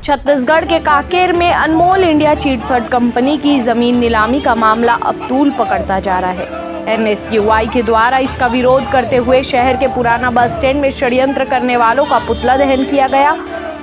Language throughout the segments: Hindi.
छत्तीसगढ़ के कांकेर में अनमोल इंडिया चिटफंड कंपनी की जमीन नीलामी का मामला अब तूल पकड़ता जा रहा है। एनएसयूआई के द्वारा इसका विरोध करते हुए शहर के पुराना बस स्टैंड में षड्यंत्र करने वालों का पुतला दहन किया गया।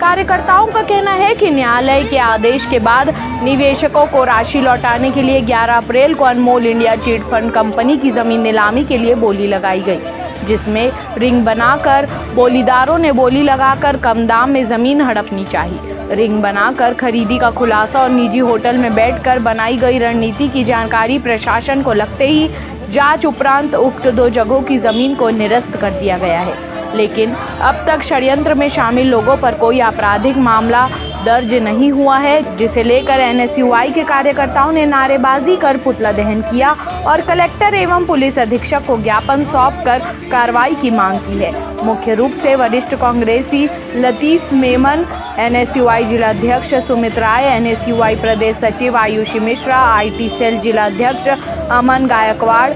कार्यकर्ताओं का कहना है कि न्यायालय के आदेश के बाद निवेशकों को राशि लौटाने के लिए 11 अप्रैल को अनमोल इंडिया चिटफंड कंपनी की जमीन नीलामी के लिए बोली लगाई गई, जिसमें रिंग बनाकर बोलीदारों ने बोली लगाकर कम दाम में जमीन हड़पनी चाहिए। रिंग बनाकर खरीदी का खुलासा और निजी होटल में बैठकर बनाई गई रणनीति की जानकारी प्रशासन को लगते ही जांच उपरांत उक्त 2 जगहों की जमीन को निरस्त कर दिया गया है। लेकिन अब तक षड्यंत्र में शामिल लोगों पर कोई आपराधिक मामला दर्ज नहीं हुआ है, जिसे लेकर एनएसयूआई के कार्यकर्ताओं ने नारेबाजी कर पुतला दहन किया और कलेक्टर एवं पुलिस अधीक्षक को ज्ञापन सौंपकर कार्रवाई की मांग की है। मुख्य रूप से वरिष्ठ कांग्रेसी लतीफ मेमन, एनएसयूआई जिलाध्यक्ष सुमित राय, एनएसयूआई प्रदेश सचिव आयुषी मिश्रा, आईटी सेल जिलाध्यक्ष अमन गायकवाड़,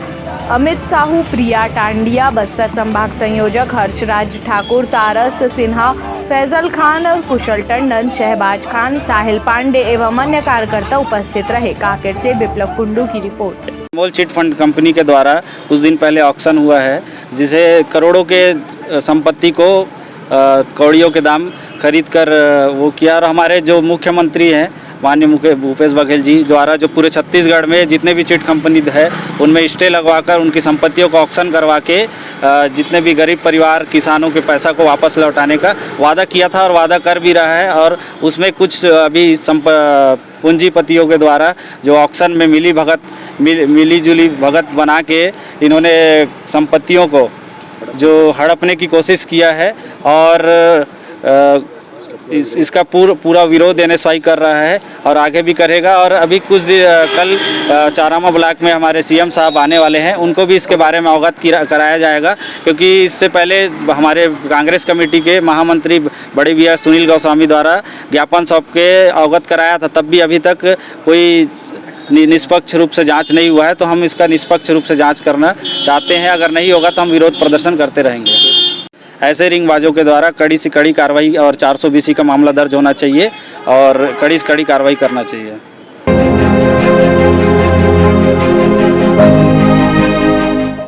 अमित साहू, प्रिया टांडिया, बस्तर संभाग संयोजक हर्षराज ठाकुर, तारस सिन्हा, फैजल खान, कुशल टंडन, शहबाज खान, साहिल पांडे एवं अन्य कार्यकर्ता उपस्थित रहे। कांकेर से विप्लव कुंडू की रिपोर्ट। अनमोल चिटफंड कंपनी के द्वारा कुछ दिन पहले ऑक्शन हुआ है, जिसे करोड़ों के संपत्ति को कौड़ियों के दाम खरीद कर वो किया। और हमारे जो मुख्यमंत्री हैं माननीय भूपेश बघेल जी द्वारा जो पूरे छत्तीसगढ़ में जितने भी चिट कंपनी है उनमें स्टे लगवाकर उनकी संपत्तियों को ऑक्शन करवा के जितने भी गरीब परिवार किसानों के पैसा को वापस लौटाने का वादा किया था और वादा कर भी रहा है। और उसमें कुछ अभी पूंजीपतियों के द्वारा जो ऑक्शन में मिली जुली भगत बना के इन्होंने संपत्तियों को जो हड़पने की कोशिश किया है और इसका पूरा विरोध एनएसयूआई कर रहा है और आगे भी करेगा। और अभी कल चारामा ब्लॉक में हमारे सीएम साहब आने वाले हैं, उनको भी इसके बारे में अवगत कराया जाएगा, क्योंकि इससे पहले हमारे कांग्रेस कमेटी के महामंत्री बड़े भैया सुनील गोस्वामी द्वारा ज्ञापन सौंप के अवगत कराया था, तब भी अभी तक कोई निष्पक्ष रूप से जांच नहीं हुआ है। तो हम इसका निष्पक्ष रूप से जांच करना चाहते हैं। अगर नहीं होगा तो हम विरोध प्रदर्शन करते रहेंगे। ऐसे रिंगबाजों के द्वारा कड़ी से कड़ी कार्रवाई और 420 का मामला दर्ज होना चाहिए और कड़ी से कड़ी कार्रवाई करना चाहिए।